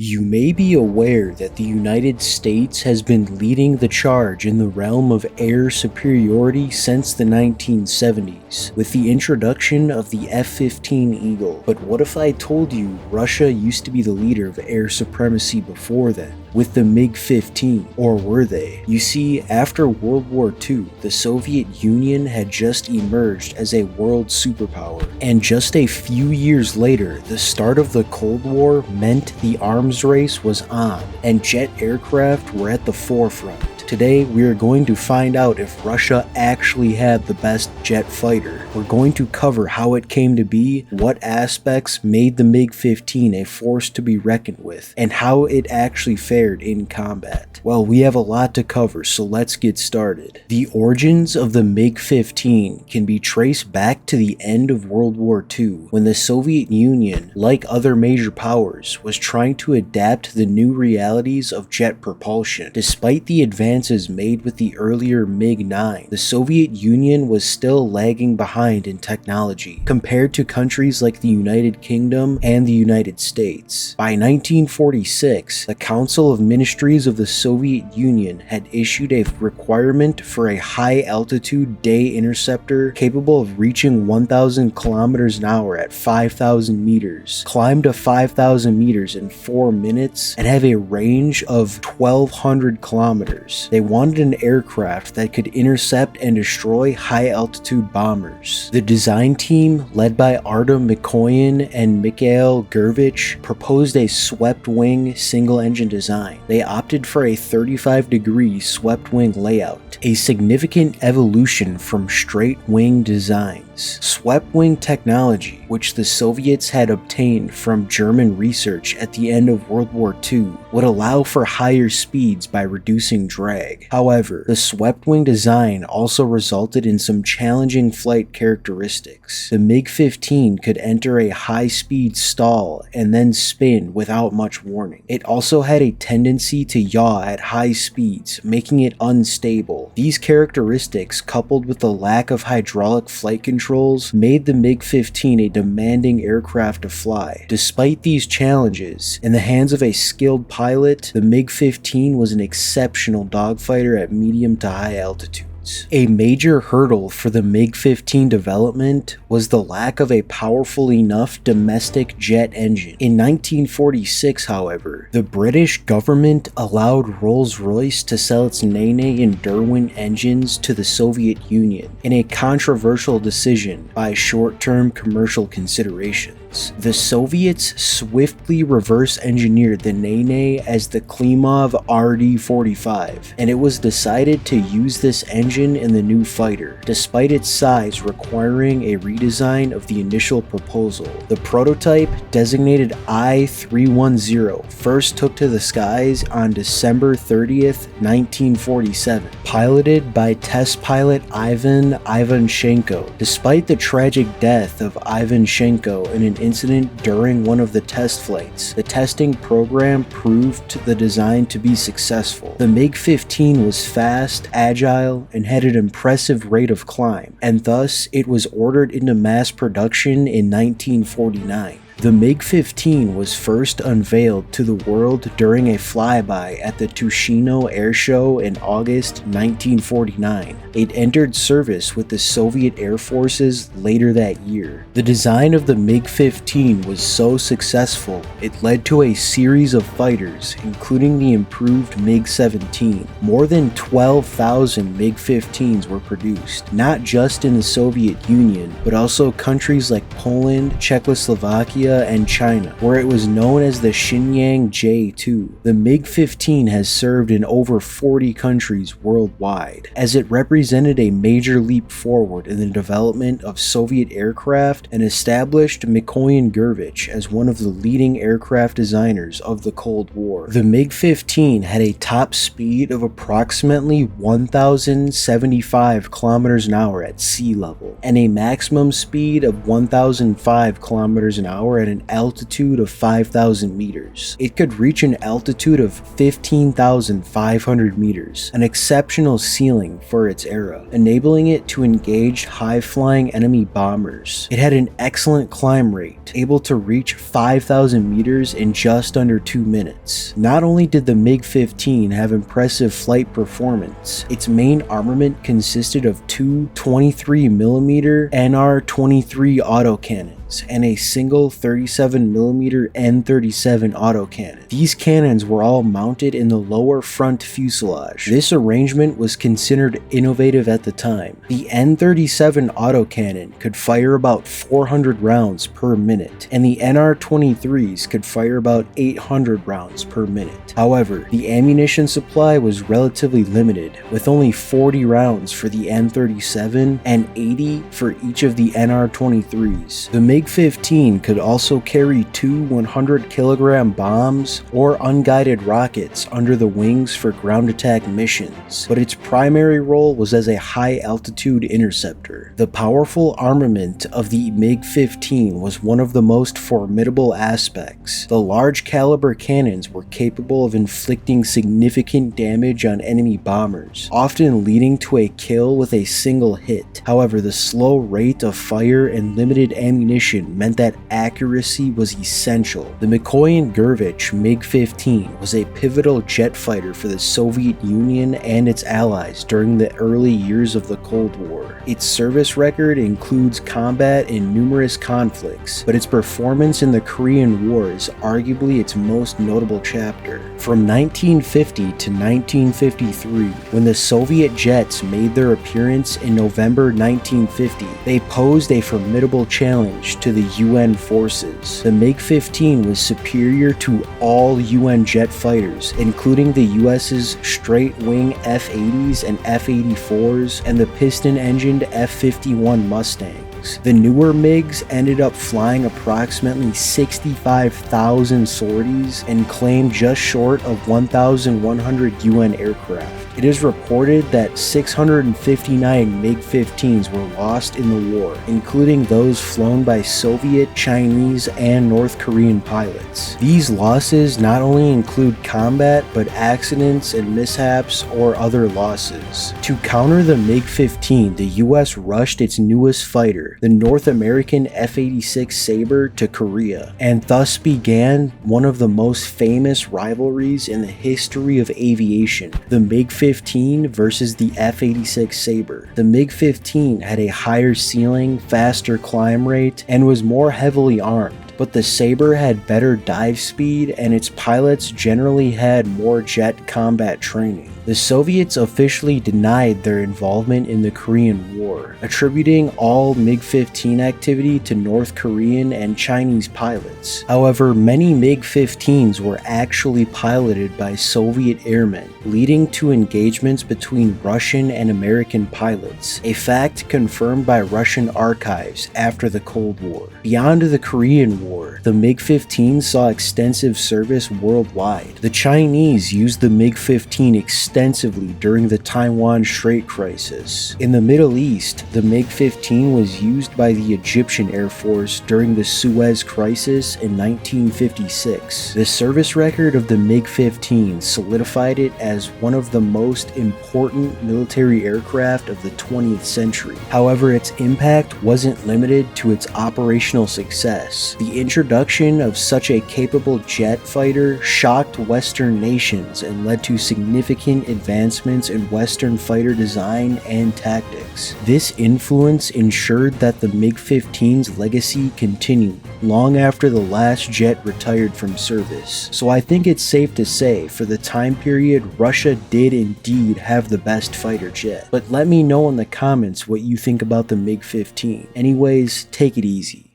You may be aware that the United States has been leading the charge in the realm of air superiority since the 1970s, with the introduction of the F-15 Eagle. But what if I told you Russia used to be the leader of air supremacy before then, with the MiG-15, or were they? You see, after World War II, the Soviet Union had just emerged as a world superpower, and just a few years later, the start of the Cold War meant the arms race was on, and jet aircraft were at the forefront. Today, we are going to find out if Russia actually had the best jet fighter. We're going to cover how it came to be, what aspects made the MiG-15 a force to be reckoned with, and how it actually fared in combat. Well, we have a lot to cover, so let's get started. The origins of the MiG-15 can be traced back to the end of World War II, when the Soviet Union, like other major powers, was trying to adapt to the new realities of jet propulsion. Despite the advances made with the earlier MiG-9, the Soviet Union was still lagging behind in technology compared to countries like the United Kingdom and the United States. By 1946, the Council of Ministries of the Soviet Union had issued a requirement for a high-altitude day interceptor capable of reaching 1,000 kilometers an hour at 5,000 meters, climb to 5,000 meters in 4 minutes, and have a range of 1,200 kilometers. They wanted an aircraft that could intercept and destroy high-altitude bombers. The design team, led by Artem Mikoyan and Mikhail Gurevich, proposed a swept-wing single-engine design. They opted for a 35-degree swept-wing layout, a significant evolution from straight-wing designs. Swept-wing technology, which the Soviets had obtained from German research at the end of World War II, would allow for higher speeds by reducing drag. However, the swept-wing design also resulted in some challenging flight characteristics. The MiG-15 could enter a high-speed stall and then spin without much warning. It also had a tendency to yaw at high speeds, making it unstable. These characteristics, coupled with the lack of hydraulic flight controls, made the MiG-15 a demanding aircraft to fly. Despite these challenges, in the hands of a skilled pilot, the MiG-15 was an exceptional dogfighter at medium to high altitudes. A major hurdle for the MiG-15 development was the lack of a powerful enough domestic jet engine. In 1946, however, the British government allowed Rolls-Royce to sell its Nene and Derwent engines to the Soviet Union in a controversial decision by short-term commercial considerations. The Soviets swiftly reverse-engineered the Nene as the Klimov RD-45, and it was decided to use this engine in the new fighter, despite its size requiring a redesign of the initial proposal. The prototype, designated I-310, first took to the skies on December 30th, 1947, piloted by test pilot Ivan Ivanchenko. Despite the tragic death of Ivanchenko in an incident during one of the test flights, the testing program proved the design to be successful. The MiG-15 was fast, agile, and had an impressive rate of climb, and thus it was ordered into mass production in 1949. The MiG-15 was first unveiled to the world during a flyby at the Tushino Air Show in August 1949. It entered service with the Soviet Air Forces later that year. The design of the MiG-15 was so successful, it led to a series of fighters, including the improved MiG-17. More than 12,000 MiG-15s were produced, not just in the Soviet Union, but also countries like Poland, Czechoslovakia, and China, where it was known as the Shenyang J-2. The MiG-15 has served in over 40 countries worldwide, as it represented a major leap forward in the development of Soviet aircraft and established Mikoyan Gurevich as one of the leading aircraft designers of the Cold War. The MiG-15 had a top speed of approximately 1,075 kilometers an hour at sea level, and a maximum speed of 1,005 kilometers an hour at an altitude of 5,000 meters. It could reach an altitude of 15,500 meters, an exceptional ceiling for its era, enabling it to engage high-flying enemy bombers. It had an excellent climb rate, able to reach 5,000 meters in just under 2 minutes. Not only did the MiG-15 have impressive flight performance, its main armament consisted of two 23mm NR-23 autocannons and a single 37mm N37 autocannon. These cannons were all mounted in the lower front fuselage. This arrangement was considered innovative at the time. The N37 autocannon could fire about 400 rounds per minute, and the NR-23s could fire about 800 rounds per minute. However, the ammunition supply was relatively limited, with only 40 rounds for the N37 and 80 for each of the NR-23s. The MiG-15 could also carry two 100-kilogram bombs or unguided rockets under the wings for ground attack missions, but its primary role was as a high-altitude interceptor. The powerful armament of the MiG-15 was one of the most formidable aspects. The large-caliber cannons were capable of inflicting significant damage on enemy bombers, often leading to a kill with a single hit. However, the slow rate of fire and limited ammunition meant that accuracy was essential. The Mikoyan-Gurevich MiG-15 was a pivotal jet fighter for the Soviet Union and its allies during the early years of the Cold War. Its service record includes combat in numerous conflicts, but its performance in the Korean War is arguably its most notable chapter. From 1950 to 1953, when the Soviet jets made their appearance in November 1950, they posed a formidable challenge to the UN forces. The MiG-15 was superior to all UN jet fighters, including the US's straight-wing F-80s and F-84s and the piston-engined F-51 Mustangs. The newer MiGs ended up flying approximately 65,000 sorties and claimed just short of 1,100 UN aircraft. It is reported that 659 MiG-15s were lost in the war, including those flown by Soviet, Chinese, and North Korean pilots. These losses not only include combat, but accidents and mishaps or other losses. To counter the MiG-15, the US rushed its newest fighter, the North American F-86 Sabre, to Korea, and thus began one of the most famous rivalries in the history of aviation, the MiG-15 versus the F-86 Sabre. The MiG-15 had a higher ceiling, faster climb rate, and was more heavily armed, but the Sabre had better dive speed and its pilots generally had more jet combat training. The Soviets officially denied their involvement in the Korean War, attributing all MiG-15 activity to North Korean and Chinese pilots. However, many MiG-15s were actually piloted by Soviet airmen, leading to engagements between Russian and American pilots, a fact confirmed by Russian archives after the Cold War. Beyond the Korean War, the MiG-15 saw extensive service worldwide. The Chinese used the MiG-15 extensively during the Taiwan Strait crisis. In the Middle East, the MiG-15 was used by the Egyptian Air Force during the Suez Crisis in 1956. The service record of the MiG-15 solidified it as one of the most important military aircraft of the 20th century. However, its impact wasn't limited to its operational success. The introduction of such a capable jet fighter shocked Western nations and led to significant advancements in Western fighter design and tactics. This influence ensured that the MiG-15's legacy continued long after the last jet retired from service. So I think it's safe to say, for the time period, Russia did indeed have the best fighter jet. But let me know in the comments what you think about the MiG-15. Anyways, take it easy.